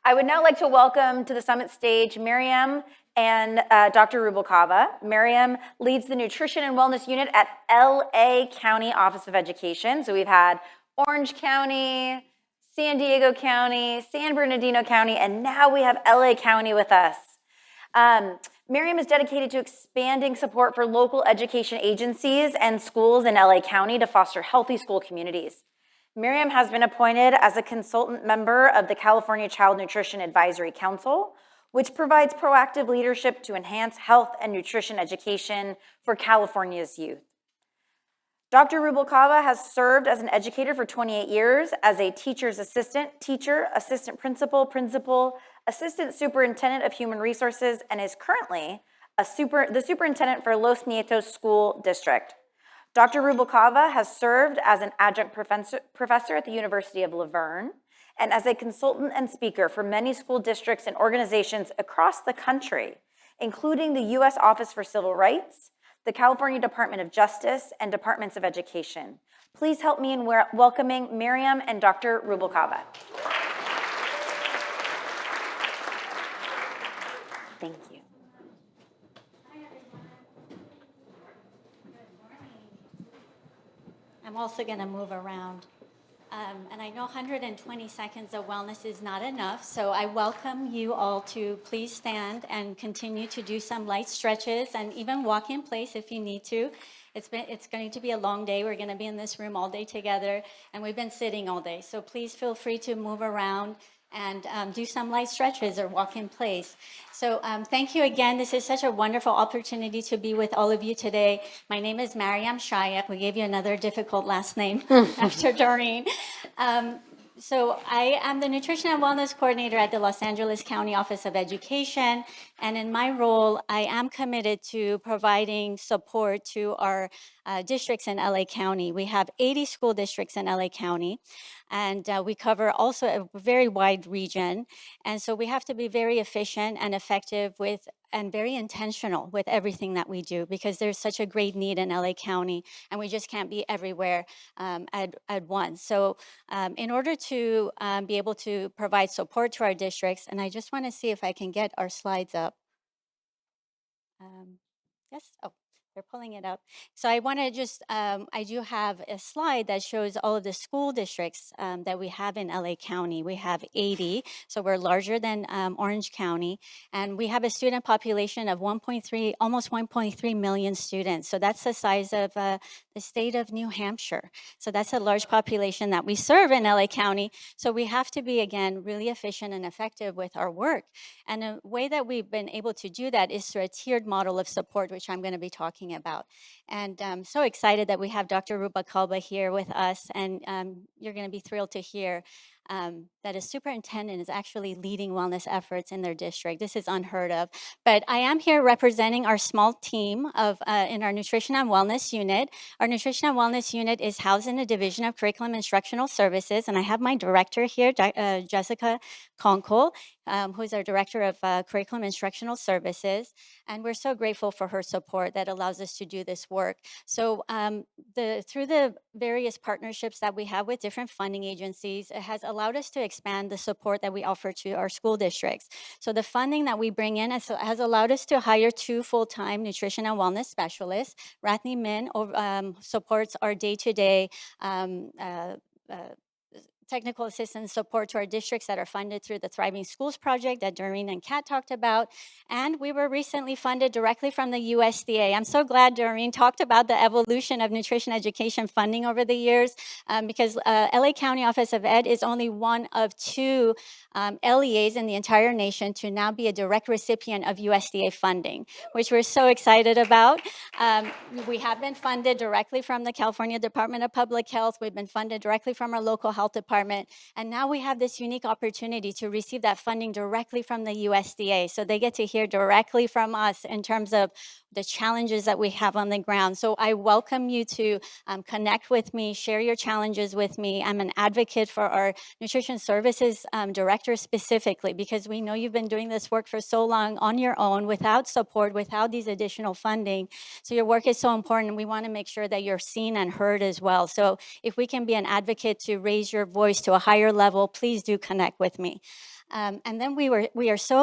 I would now like to welcome to the summit stage Miriam and Dr. Rubalcava. Miriam leads the Nutrition and Wellness Unit at LA County Office of Education. So we've had Orange County, San Diego County, San Bernardino County, and now we have LA County with us. Miriam is dedicated to expanding support for local education agencies and schools in LA County to foster healthy school communities. Miriam has been appointed as a consultant member of the California Child Nutrition Advisory Council, which provides proactive leadership to enhance health and nutrition education for California's youth. Dr. Rubalcava has served as an educator for 28 years as a teacher's assistant, teacher, assistant principal, assistant superintendent of human resources, and is currently the superintendent for Los Nietos School District. Dr. Rubalcava has served as an adjunct professor at the University of Laverne and as a consultant and speaker for many school districts and organizations across the country, including the U.S. Office for Civil Rights, the California Department of Justice, and Departments of Education. Please help me in welcoming Miriam and Dr. Rubalcava. Thank you. I'm also going to move around. And I know 120 seconds of wellness is not enough, so I welcome you all to please stand and continue to do some light stretches and even walk in place if you need to. It's going to be a long day. We're going to be in this room all day together, and we've been sitting all day. So please feel free to move around and do some light stretches or walk in place. So thank you again. This is such a wonderful opportunity to be with all of you today. My name is Mariam Shayak. We gave you another difficult last name after Doreen. So I am the Nutrition and Wellness Coordinator at the Los Angeles County Office of Education. And in my role, I am committed to providing support to our districts in LA County. We have 80 school districts in LA County, and we cover also a very wide region. And so we have to be very efficient and effective and very intentional with everything that we do, because there's such a great need in LA County, and we just can't be everywhere at once. So in order to be able to provide support to our districts, and I just want to see if I can get our slides up. Yes, oh, they're pulling it up. So I want to just, I do have a slide that shows all of the school districts that we have in LA County. We have 80, so we're larger than Orange County, and we have a student population of almost 1.3 million students. So that's the size of the state of New Hampshire. So that's a large population that we serve in LA County. So we have to be, again, really efficient and effective with our work. And a way that we've been able to do that is through a tiered model of support, which I'm going to be talking about. And I'm so excited that we have Dr. Rubalcava here with us, and you're going to be thrilled to hear that a superintendent is actually leading wellness efforts in their district. This is unheard of. But I am here representing our small team in our Nutrition and Wellness Unit. Our Nutrition and Wellness Unit is housed in the Division of Curriculum Instructional Services, and I have my director here, Jessica Conkle, who is our Director of Curriculum Instructional Services, and we're so grateful for her support that allows us to do this work. So through the various partnerships that we have with different funding agencies, it has allowed us to expand the support that we offer to our school districts. So the funding that we bring in has allowed us to hire 2 full-time nutrition and wellness specialists. Rathney Min supports our day-to-day technical assistance support to our districts that are funded through the Thriving Schools Project that Doreen and Kat talked about. And we were recently funded directly from the USDA. I'm so glad Doreen talked about the evolution of nutrition education funding over the years, because LA County Office of Ed is only one of 2 LEAs in the entire nation to now be a direct recipient of USDA funding, which we're so excited about. We have been funded directly from the California Department of Public Health. We've been funded directly from our local health department. And now we have this unique opportunity to receive that funding directly from the USDA. So they get to hear directly from us in terms of the challenges that we have on the ground. So I welcome you to connect with me, share your challenges with me. I'm an advocate for our nutrition services director specifically, because we know you've been doing this work for so long on your own, without support, without these additional funding. So your work is so important, and we want to make sure that you're seen and heard as well. So if we can be an advocate to raise your voice voice to a higher level, please do connect with me. And then we are so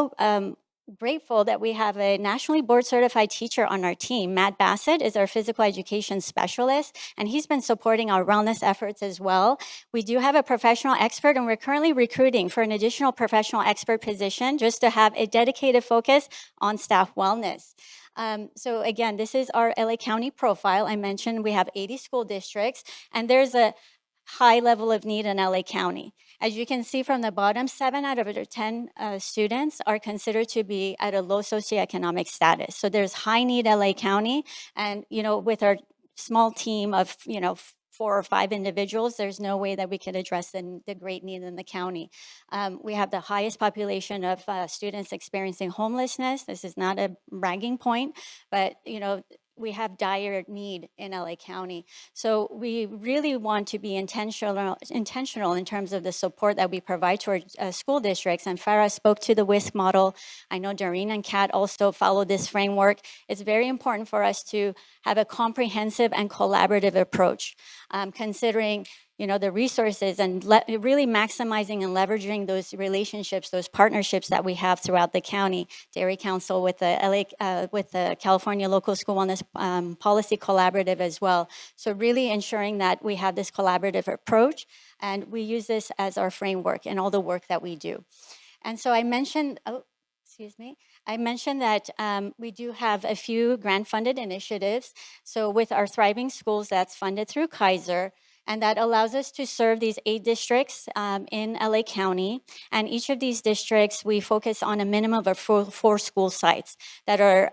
grateful that we have a nationally board certified teacher on our team. Matt Bassett is our physical education specialist, and he's been supporting our wellness efforts as well. We do have a professional expert, and we're currently recruiting for an additional professional expert position just to have a dedicated focus on staff wellness. So again, this is our LA County profile. I mentioned we have 80 school districts, and there's a high level of need in LA County. As you can see from the bottom, 7 out of 10 students are considered to be at a low socioeconomic status. So there's high need LA County, and with our small team of 4 or 5 individuals, there's no way that we could address the great need in the county. We have the highest population of students experiencing homelessness. This is not a bragging point, but we have dire need in LA County. So we really want to be intentional in terms of the support that we provide to our school districts. And Farah spoke to the WISC model. I know Doreen and Kat also follow this framework. It's very important for us to have a comprehensive and collaborative approach, considering the resources and really maximizing and leveraging those relationships, those partnerships that we have throughout the county. Dairy Council with the California Local School Wellness Policy Collaborative as well. So really ensuring that we have this collaborative approach, and we use this as our framework in all the work that we do. And so I mentioned, I mentioned that we do have a few grant-funded initiatives. So with our Thriving Schools, that's funded through Kaiser, and that allows us to serve these 8 districts in LA County. And each of these districts, we focus on a minimum of 4 school sites that are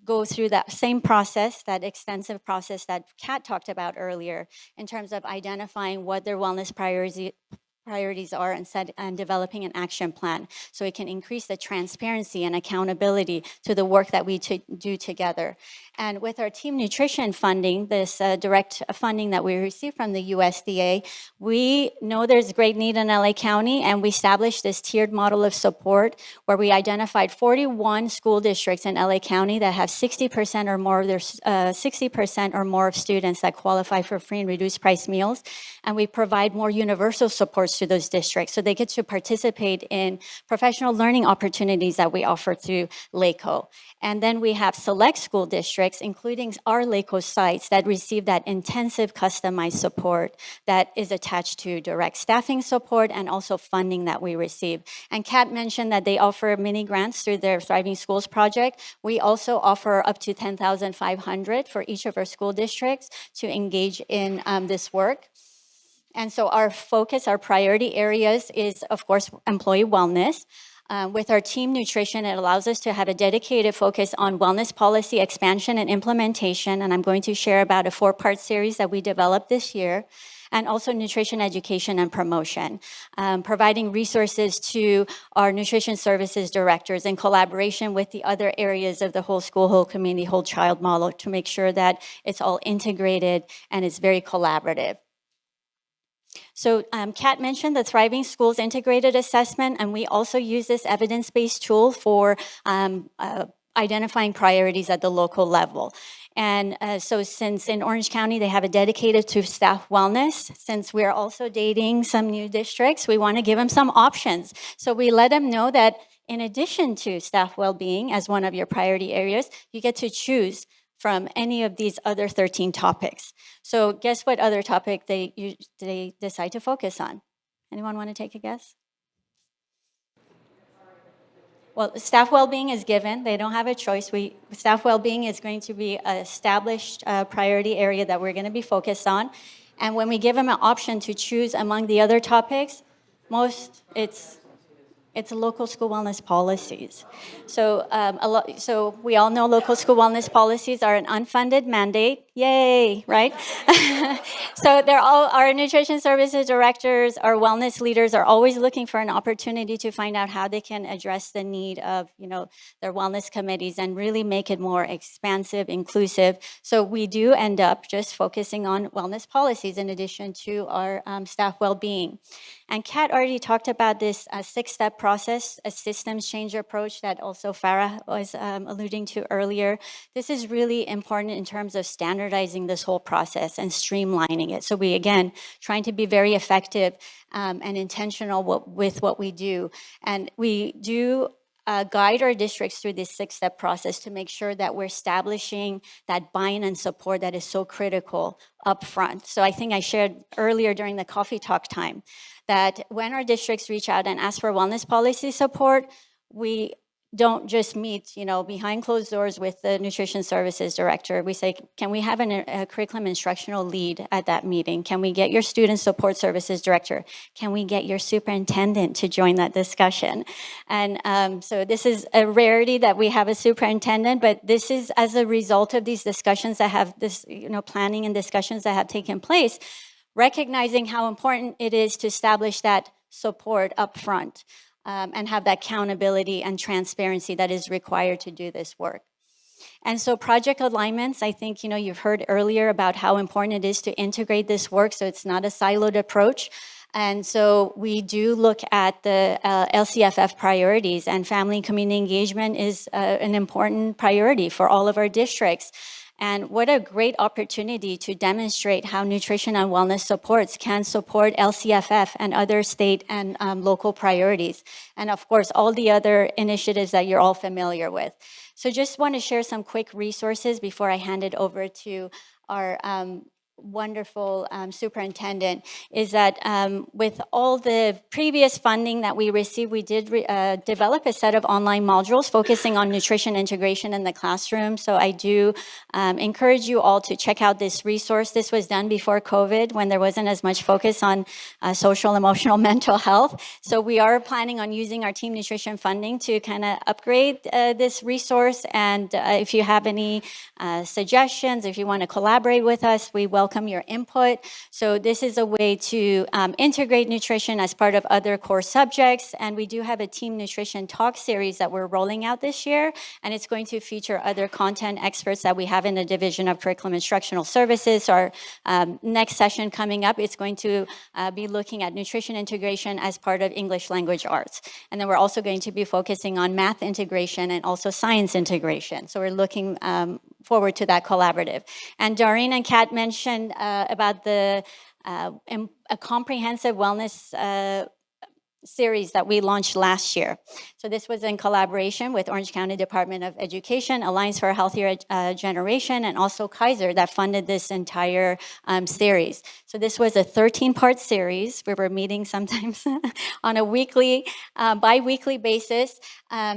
go through that same process, that extensive process that Kat talked about earlier, in terms of identifying what their wellness priorities are and developing an action plan so it can increase the transparency and accountability to the work that we do together. And with our team nutrition funding, this direct funding that we receive from the USDA, we know there's great need in LA County, and we established this tiered model of support where we identified 41 school districts in LA County that have 60% or more of their 60% or more of students that qualify for free and reduced price meals, and we provide more universal supports to those districts so they get to participate in professional learning opportunities that we offer through LACO. And then we have select school districts, including our LACO sites, that receive that intensive customized support that is attached to direct staffing support and also funding that we receive. And Kat mentioned that they offer mini grants through their Thriving Schools project. We also offer up to $10,500 for each of our school districts to engage in this work. And so our focus, our priority areas is, of course, employee wellness. With our team nutrition, it allows us to have a dedicated focus on wellness policy expansion and implementation. And I'm going to share about a 4-part series that we developed this year. And also nutrition education and promotion, providing resources to our nutrition services directors in collaboration with the other areas of the whole school, whole community, whole child model to make sure that it's all integrated and it's very collaborative. So Kat mentioned the Thriving Schools Integrated Assessment, and we also use this evidence-based tool for identifying priorities at the local level. And so since in Orange County, they have a dedicated to staff wellness, since we're also dating some new districts, we want to give them some options. So we let them know that in addition to staff well-being as one of your priority areas, you get to choose from any of these other 13 topics. So guess what other topic they decide to focus on? Anyone want to take a guess? Well, staff well-being is given. They don't have a choice. Staff well-being is going to be an established priority area that we're going to be focused on. And when we give them an option to choose among the other topics, it's local school wellness policies. So so we all know local school wellness policies are an unfunded mandate. Yay, right? So they're all, our nutrition services directors, our wellness leaders are always looking for an opportunity to find out how they can address the need of, their wellness committees and really make it more expansive, inclusive. So we do end up just focusing on wellness policies in addition to our staff well-being. And Kat already talked about this 6-step process, a systems change approach that also Farah was alluding to earlier. This is really important in terms of standardizing this whole process and streamlining it. So we, again, trying to be very effective and intentional with what we do. And we do guide our districts through this 6-step process to make sure that we're establishing that buy-in and support that is so critical up front. So I think I shared earlier during the coffee talk time that when our districts reach out and ask for wellness policy support, we don't just meet, behind closed doors with the nutrition services director. We say, can we have a curriculum instructional lead at that meeting? Can we get your student support services director? Can we get your superintendent to join that discussion? And so this is a rarity that we have a superintendent, but this is as a result of these discussions that have this, planning and discussions that have taken place, recognizing how important it is to establish that support up front. And have that accountability and transparency that is required to do this work. And so project alignments, I think, you've heard earlier about how important it is to integrate this work so it's not a siloed approach. And so we do look at the LCFF priorities, and family and community engagement is an important priority for all of our districts. And what a great opportunity to demonstrate how nutrition and wellness supports can support LCFF and other state and local priorities. And of course, all the other initiatives that you're all familiar with. So just want to share some quick resources before I hand it over to our wonderful superintendent, is that with all the previous funding that we received, we did develop a set of online modules focusing on nutrition integration in the classroom. So I do encourage you all to check out this resource. This was done before COVID when there wasn't as much focus on social, emotional, mental health. So we are planning on using our team nutrition funding to kind of upgrade this resource. And if you have any suggestions, if you want to collaborate with us, we welcome your input. So this is a way to integrate nutrition as part of other core subjects. And we do have a team nutrition talk series that we're rolling out this year. And it's going to feature other content experts that we have in the Division of Curriculum Instructional Services. Our next session coming up, it's going to be looking at nutrition integration as part of English language arts. And then we're also going to be focusing on math integration and also science integration. So we're looking forward to that collaborative. And Doreen and Kat mentioned about a comprehensive wellness series that we launched last year. So this was in collaboration with Orange County Department of Education, Alliance for a Healthier Generation, and also Kaiser that funded this entire series. So this was a 13-part series. We were meeting sometimes on a weekly, bi-weekly basis.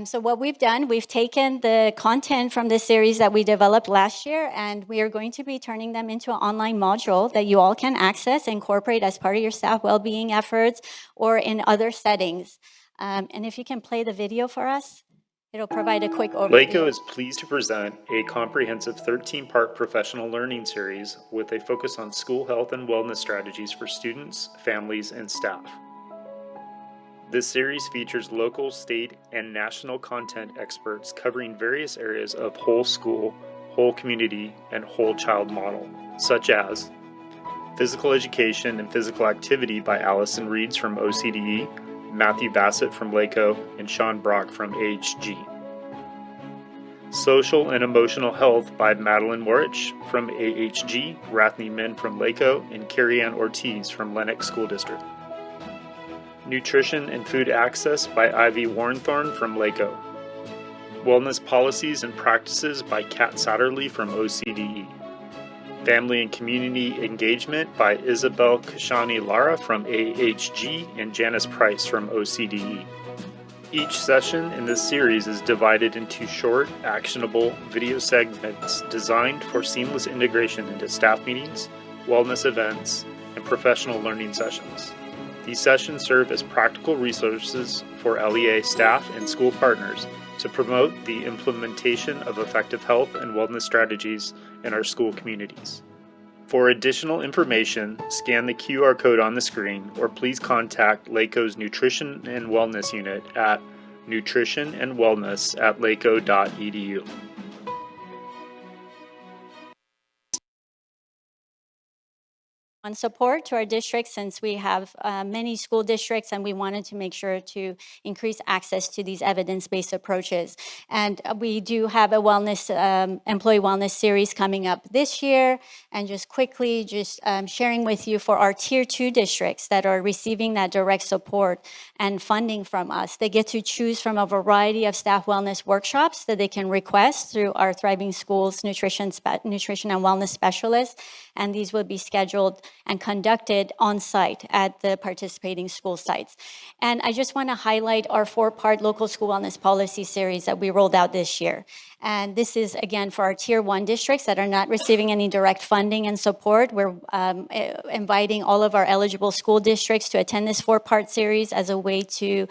So what we've done, we've taken the content from this series that we developed last year, and we are going to be turning them into an online module that you all can access, incorporate as part of your staff well-being efforts or in other settings. And if you can play the video for us, it'll provide a quick overview. LACO is pleased to present a comprehensive 13-part professional learning series with a focus on school health and wellness strategies for students, families, and staff. This series features local, state, and national content experts covering various areas of whole school, whole community, and whole child model, such as Physical Education and Physical Activity by Allison Reeds from OCDE, Matthew Bassett from LACO, and Sean Brock from AHG. Social and Emotional Health by Madeline Morich from AHG, Rathne Min from LACO, and Carrie Ann Ortiz from Lenox School District. Nutrition and Food Access by Ivy Warrenthorne from LACO. Wellness Policies and Practices by Kat Satterley from OCDE. Family and Community Engagement by Isabel Kashani Lara from AHG and Janice Price from OCDE. Each session in this series is divided into short, actionable video segments designed for seamless integration into staff meetings, wellness events, and professional learning sessions. These sessions serve as practical resources for LEA staff and school partners to promote the implementation of effective health and wellness strategies in our school communities. For additional information, scan the QR code on the screen or please contact LACO's Nutrition and Wellness Unit at nutritionandwellness@laco.edu. on support to our district, since we have many school districts and we wanted to make sure to increase access to these evidence-based approaches. And we do have a wellness, employee wellness series coming up this year. And just quickly, sharing with you for our tier 2 districts that are receiving that direct support and funding from us, they get to choose from a variety of staff wellness workshops that they can request through our Thriving Schools nutrition and wellness specialists. And these will be scheduled and conducted on site at the participating school sites. And I just want to highlight our 4-part local school wellness policy series that we rolled out this year. And this is, again, for our tier 1 districts that are not receiving any direct funding and support. We're inviting all of our eligible school districts to attend this 4-part series as a way to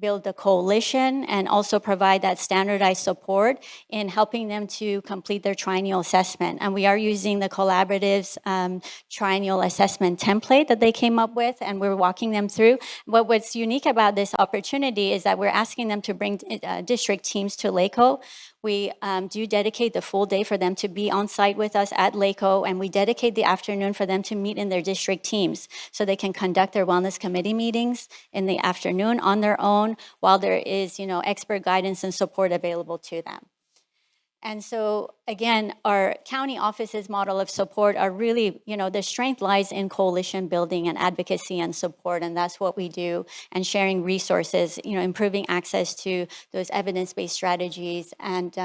build a coalition and also provide that standardized support in helping them to complete their triennial assessment. And we are using the collaborative's triennial assessment template that they came up with, and we're walking them through. But what's unique about this opportunity is that we're asking them to bring district teams to LACO. We do dedicate the full day for them to be on site with us at LACO, and we dedicate the afternoon for them to meet in their district teams so they can conduct their wellness committee meetings in the afternoon on their own while there is, expert guidance and support available to them. And so, again, our county office's model of support are really, the strength lies in coalition building and advocacy and support, and that's what we do, and sharing resources, improving access to those evidence-based strategies and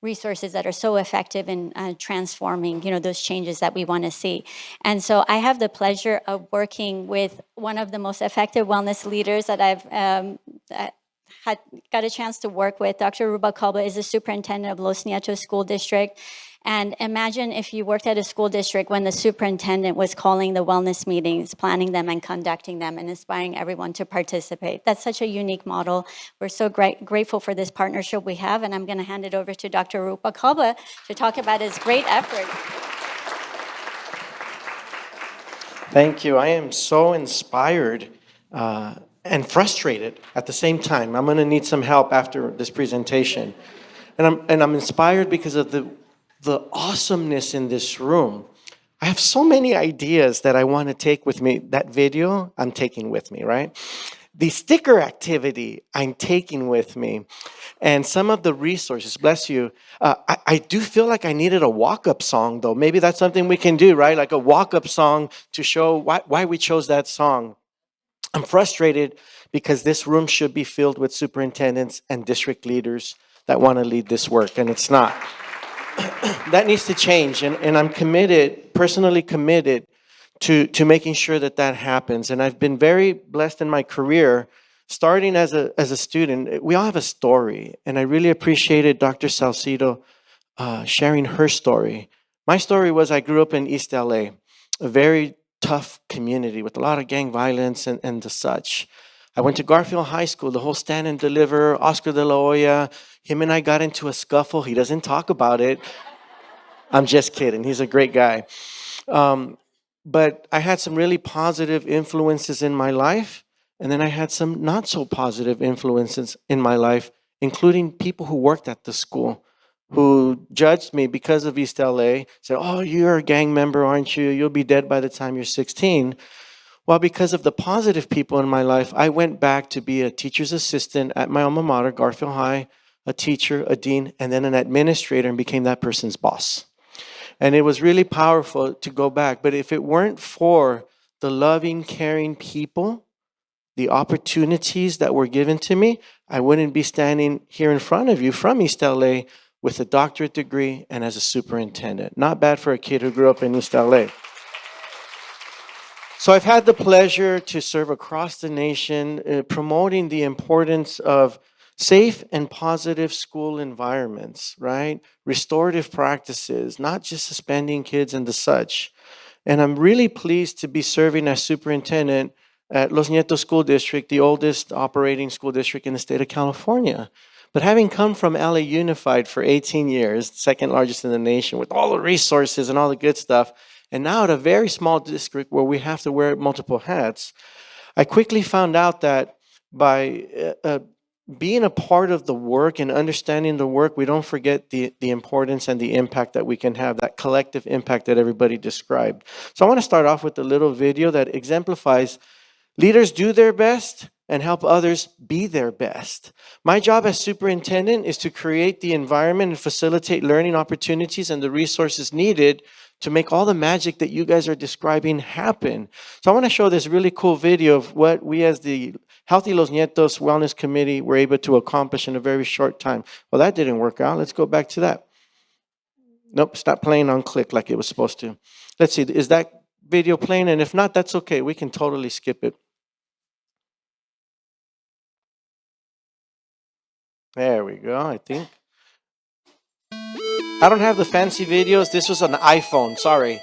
resources that are so effective in transforming, those changes that we want to see. And so I have the pleasure of working with one of the most effective wellness leaders that I've got a chance to work with. Dr. Rubalcaba is the superintendent of Los Nietos School District. And imagine if you worked at a school district when the superintendent was calling the wellness meetings, planning them and conducting them and inspiring everyone to participate. That's such a unique model. We're so grateful for this partnership we have, and I'm going to hand it over to Dr. Rubalcaba to talk about his great effort. Thank you. I am so inspired and frustrated at the same time. I'm going to need some help after this presentation. And I'm inspired because of the awesomeness in this room. I have so many ideas that I want to take with me. That video, I'm taking with me, right? The sticker activity, I'm taking with me. And some of the resources, bless you. I do feel like I needed a walk-up song, though. Maybe that's something we can do, right? Like a walk-up song to show why we chose that song. I'm frustrated because this room should be filled with superintendents and district leaders that want to lead this work, and it's not. That needs to change, and I'm committed, personally committed, to making sure that happens. And I've been very blessed in my career, starting as a student. We all have a story, and I really appreciated Dr. Salcido sharing her story. My story was I grew up in East LA, a very tough community with a lot of gang violence and the such. I went to Garfield High School, the whole stand and deliver, Oscar de la Hoya. Him and I got into a scuffle. He doesn't talk about it. I'm just kidding. He's a great guy. But I had some really positive influences in my life. And then I had some not so positive influences in my life, including people who worked at the school, who judged me because of East LA, said, "Oh, you're a gang member, aren't you? You'll be dead by the time you're 16. Well, because of the positive people in my life, I went back to be a teacher's assistant at my alma mater, Garfield High, a teacher, a dean, and then an administrator, and became that person's boss. And it was really powerful to go back. But if it weren't for the loving, caring people, the opportunities that were given to me, I wouldn't be standing here in front of you from East LA with a doctorate degree and as a superintendent. Not bad for a kid who grew up in East LA. So I've had the pleasure to serve across the nation, promoting the importance of safe and positive school environments, right? Restorative practices, not just suspending kids and the such. And I'm really pleased to be serving as superintendent at Los Nietos School District, the oldest operating school district in the state of California. But having come from LA Unified for 18 years, second largest in the nation, with all the resources and all the good stuff, and now at a very small district where we have to wear multiple hats, I quickly found out that by being a part of the work and understanding the work, we don't forget the importance and the impact that we can have, that collective impact that everybody described. So I want to start off with a little video that exemplifies leaders do their best and help others be their best. My job as superintendent is to create the environment and facilitate learning opportunities and the resources needed to make all the magic that you guys are describing happen. So I want to show this really cool video of what we as the Healthy Los Nietos Wellness Committee were able to accomplish in a very short time. Well, that didn't work out. Let's go back to that. Nope, it's not playing on click like it was supposed to. Let's see, is that video playing? And if not, that's okay. We can totally skip it. There we go, I think. I don't have the fancy videos. This was an iPhone, sorry.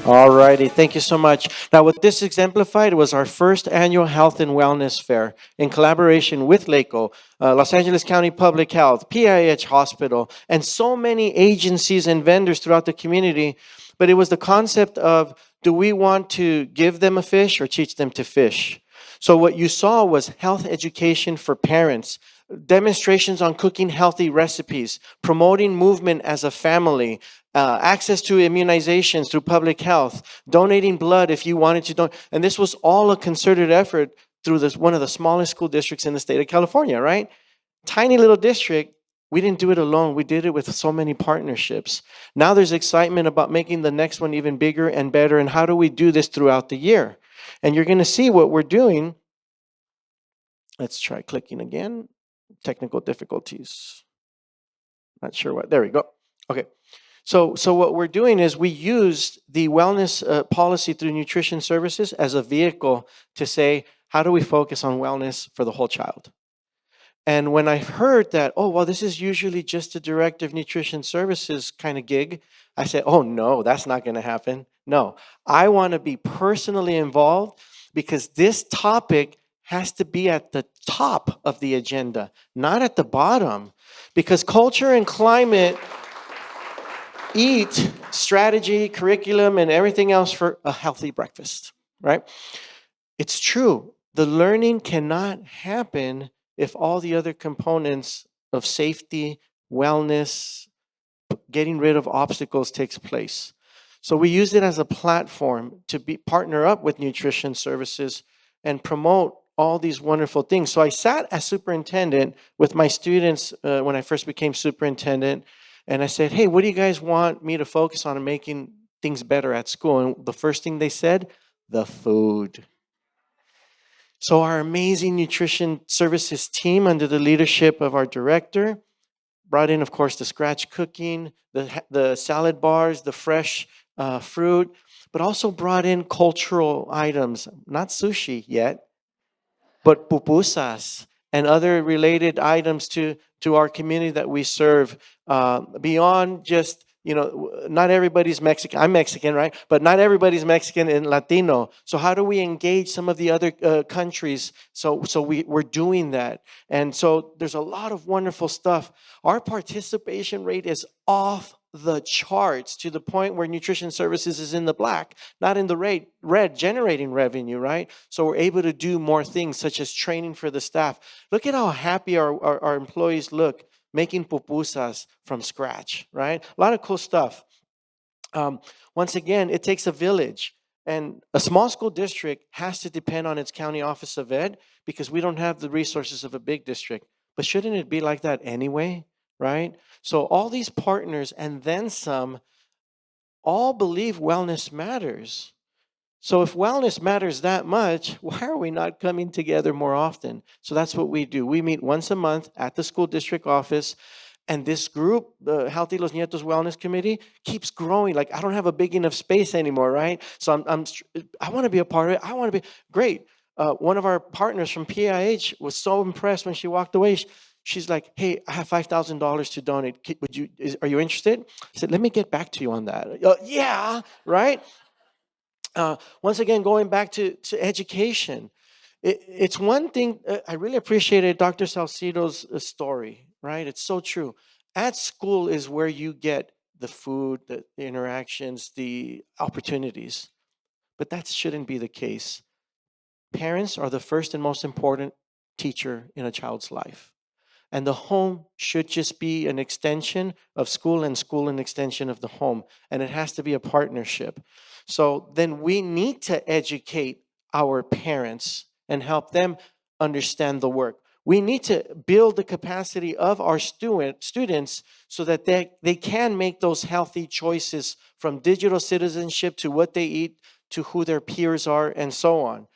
All righty, thank you so much. Now, what this exemplified was our first annual Health and Wellness Fair in collaboration with LACO, Los Angeles County Public Health, PIH Hospital, and so many agencies and vendors throughout the community. But it was the concept of, do we want to give them a fish or teach them to fish? So what you saw was health education for parents, demonstrations on cooking healthy recipes, promoting movement as a family, access to immunizations through public health, donating blood if you wanted to donate. And this was all a concerted effort through one of the smallest school districts in the state of California, right? Tiny little district. We didn't do it alone. We did it with so many partnerships. Now there's excitement about making the next one even bigger and better. And how do we do this throughout the year? And you're going to see what we're doing. Let's try clicking again. Technical difficulties. Not sure what. There we go. Okay. So what we're doing is we used the wellness policy through nutrition services as a vehicle to say, how do we focus on wellness for the whole child? And when I heard that, oh, well, this is usually just a director of nutrition services kind of gig, I said, oh, no, that's not going to happen. No, I want to be personally involved because this topic has to be at the top of the agenda, not at the bottom. Because culture and climate eat strategy, curriculum, and everything else for a healthy breakfast, right? It's true. The learning cannot happen if all the other components of safety, wellness, getting rid of obstacles takes place. So we use it as a platform to partner up with nutrition services and promote all these wonderful things. So I sat as superintendent with my students when I first became superintendent, and I said, hey, what do you guys want me to focus on in making things better at school? And the first thing they said, the food. So our amazing nutrition services team under the leadership of our director brought in, of course, the scratch cooking, the salad bars, the fresh fruit, but also brought in cultural items, not sushi yet, but pupusas and other related items to our community that we serve, beyond just, not everybody's Mexican. I'm Mexican, right? But not everybody's Mexican and Latino. So how do we engage some of the other countries? So we're doing that. And so there's a lot of wonderful stuff. Our participation rate is off the charts to the point where nutrition services is in the black, not in the red, generating revenue, right? So we're able to do more things such as training for the staff. Look at how happy our employees look making pupusas from scratch, right? A lot of cool stuff. Once again, it takes a village. And a small school district has to depend on its county office of ed because we don't have the resources of a big district. But shouldn't it be like that anyway, right? So all these partners and then some all believe wellness matters. So if wellness matters that much, why are we not coming together more often? So that's what we do. We meet once a month at the school district office. And this group, the Healthy Los Nietos Wellness Committee, keeps growing. Like, I don't have a big enough space anymore, right? So I want to be a part of it. I want to be great. One of our partners from PIH was so impressed when she walked away. She's like, "Hey, I have $5,000 to donate. Are you interested?" I said, "Let me get back to you on that." Yeah, right. Once again, going back to education, it's one thing. I really appreciated Dr. Salcido's story, right? It's so true. At school is where you get the food, the interactions, the opportunities. But that shouldn't be the case. Parents are the first and most important teacher in a child's life. And the home should just be an extension of school and school an extension of the home. And it has to be a partnership. So then we need to educate our parents and help them understand the work. We need to build the capacity of our students so that they can make those healthy choices from digital citizenship to what they eat to who their peers are and so on.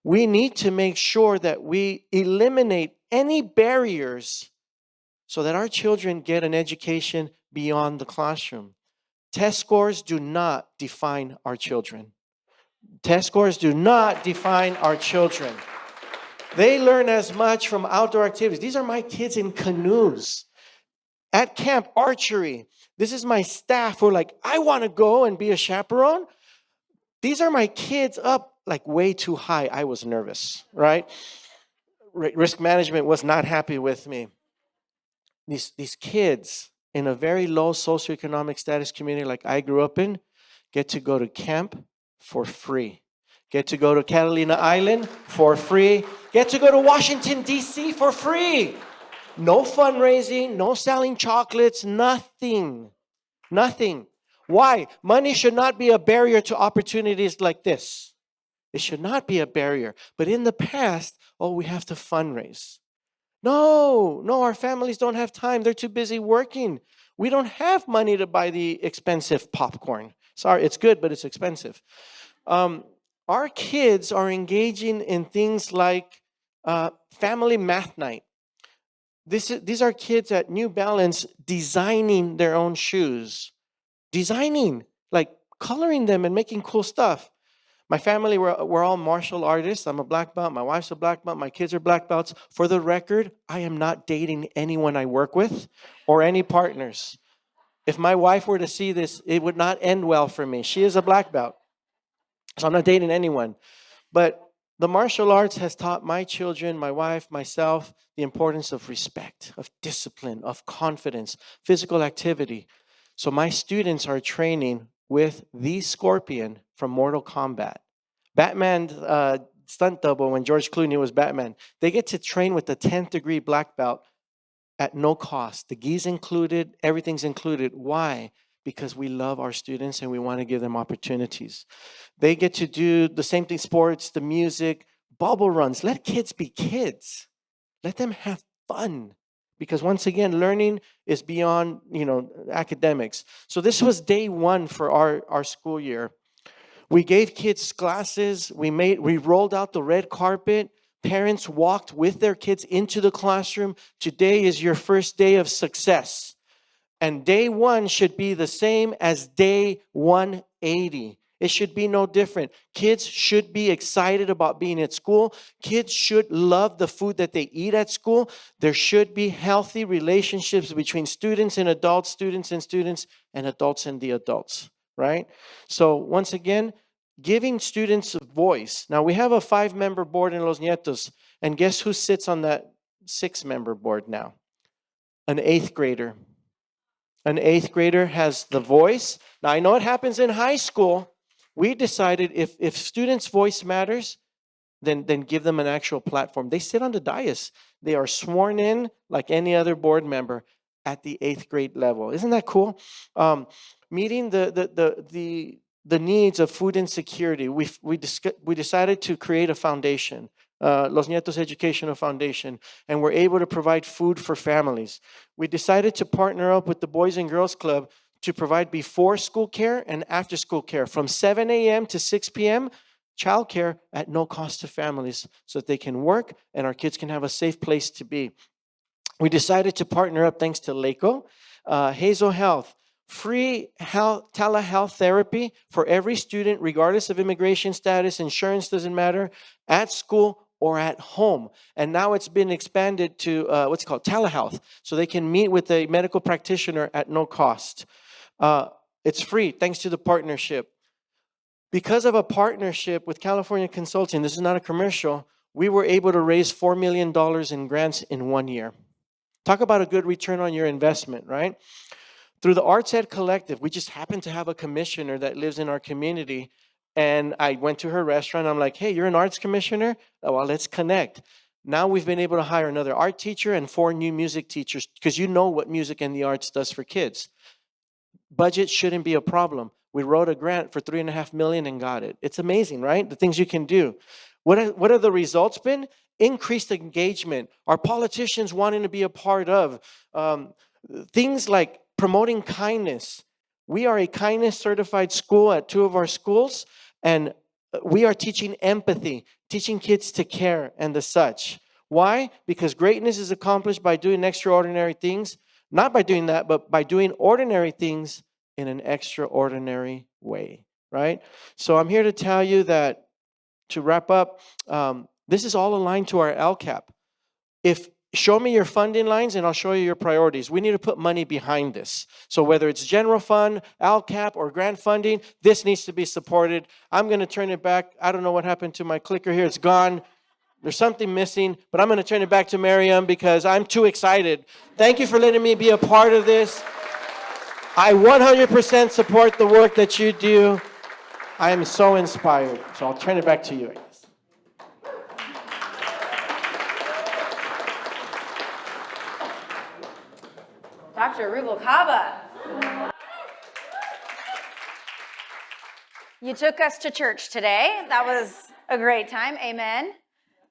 We need to make sure that we eliminate any barriers so that our children get an education beyond the classroom. Test scores do not define our children. Test scores do not define our children. They learn as much from outdoor activities. These are my kids in canoes. At camp, archery. This is my staff who are like, I want to go and be a chaperone. These are my kids up like way too high. I was nervous, right? Risk management was not happy with me. These kids in a very low socioeconomic status community like I grew up in get to go to camp for free. Get to go to Catalina Island for free. Get to go to Washington, D.C. for free. No fundraising, no selling chocolates, nothing. Nothing. Why? Money should not be a barrier to opportunities like this. It should not be a barrier. But in the past, we have to fundraise. No, our families don't have time. They're too busy working. We don't have money to buy the expensive popcorn. Sorry, it's good, but it's expensive. Our kids are engaging in things like family math night. These are kids at New Balance designing their own shoes. Designing, like coloring them and making cool stuff. My family, we're all martial artists. I'm a black belt. My wife's a black belt. My kids are black belts. For the record, I am not dating anyone I work with or any partners. If my wife were to see this, it would not end well for me. She is a black belt. So I'm not dating anyone. But the martial arts has taught my children, my wife, myself, the importance of respect, of discipline, of confidence, physical activity. So my students are training with the Scorpion from Mortal Kombat. Batman stunt double when George Clooney was Batman. They get to train with the 10th degree black belt at no cost. The gi's included, everything's included. Why? Because we love our students and we want to give them opportunities. They get to do the same thing, sports, the music, bubble runs. Let kids be kids. Let them have fun. Because once again, learning is beyond, academics. So this was day one for our school year. We gave kids classes. We rolled out the red carpet. Parents walked with their kids into the classroom. Today is your first day of success. And day one should be the same as day 180. It should be no different. Kids should be excited about being at school. Kids should love the food that they eat at school. There should be healthy relationships between students and adults, and adults and the adults, right? So once again, giving students a voice. Now we have a 5-member board in Los Nietos, and guess who sits on that 6-member board now? An 8th grader. an 8th grader has the voice. Now, I know it happens in high school. We decided if students' voice matters, then give them an actual platform. They sit on the dais. They are sworn in like any other board member at the 8th grade level. Isn't that cool? Meeting the needs of food insecurity, we decided to create a foundation, Los Nietos Educational Foundation, and we're able to provide food for families. We decided to partner up with the Boys and Girls Club to provide before school care and after school care from 7 a.m. to 6 p.m. childcare at no cost to families so that they can work and our kids can have a safe place to be. We decided to partner up, thanks to LACO, Hazel Health, free telehealth therapy for every student, regardless of immigration status, insurance doesn't matter, at school or at home. And now it's been expanded to what's called telehealth, so they can meet with a medical practitioner at no cost. It's free, thanks to the partnership. Because of a partnership with California Consulting, this is not a commercial, we were able to raise $4 million in grants in 1 year. Talk about a good return on your investment, right? Through the Arts Ed Collective, we just happen to have a commissioner that lives in our community. And I went to her restaurant. I'm like, hey, you're an arts commissioner? Oh, well, let's connect. Now we've been able to hire another art teacher and 4 new music teachers, because you know what music and the arts does for kids. Budget shouldn't be a problem. We wrote a grant for $3.5 million and got it. It's amazing, right? The things you can do. What are the results been? Increased engagement. Our politicians wanting to be a part of. Things like promoting kindness. We are a kindness certified school at 2 of our schools, and we are teaching empathy, teaching kids to care and the such. Why? Because greatness is accomplished by doing extraordinary things. Not by doing that, but by doing ordinary things in an extraordinary way, right? So I'm here to tell you that, to wrap up, this is all aligned to our LCAP. Show me your funding lines and I'll show you your priorities. We need to put money behind this. So whether it's general fund, LCAP, or grant funding, this needs to be supported. I'm going to turn it back. I don't know what happened to my clicker here. It's gone. There's something missing, but I'm going to turn it back to Miriam because I'm too excited. Thank you for letting me be a part of this. I 100% support the work that you do. I am so inspired. So I'll turn it back to you, I guess. Dr. Rubalcaba. You took us to church today. That was a great time. Amen.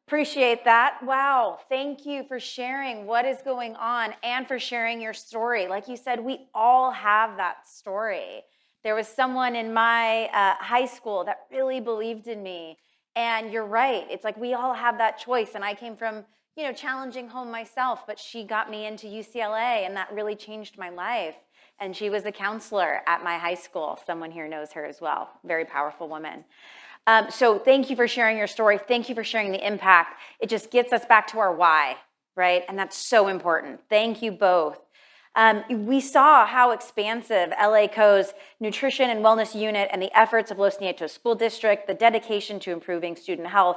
Appreciate that. Wow. Thank you for sharing what is going on and for sharing your story. Like you said, we all have that story. There was someone in my high school that really believed in me. And you're right. It's like we all have that choice. And I came from, challenging home myself, but she got me into UCLA and that really changed my life. And she was a counselor at my high school. Someone here knows her as well. Very powerful woman. So thank you for sharing your story. Thank you for sharing the impact. It just gets us back to our why, right? And that's so important. Thank you both. We saw how expansive LACO's Nutrition and Wellness Unit and the efforts of Los Nietos School District, the dedication to improving student health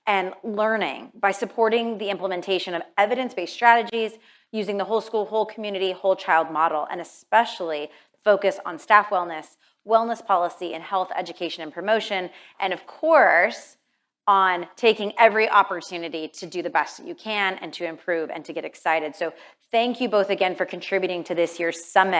and learning by supporting the implementation of evidence-based strategies using the whole school, whole community, whole child model, and especially focus on staff wellness, wellness policy, and health education and promotion, and of course, on taking every opportunity to do the best that you can and to improve and to get excited. So thank you both again for contributing to this year's summit.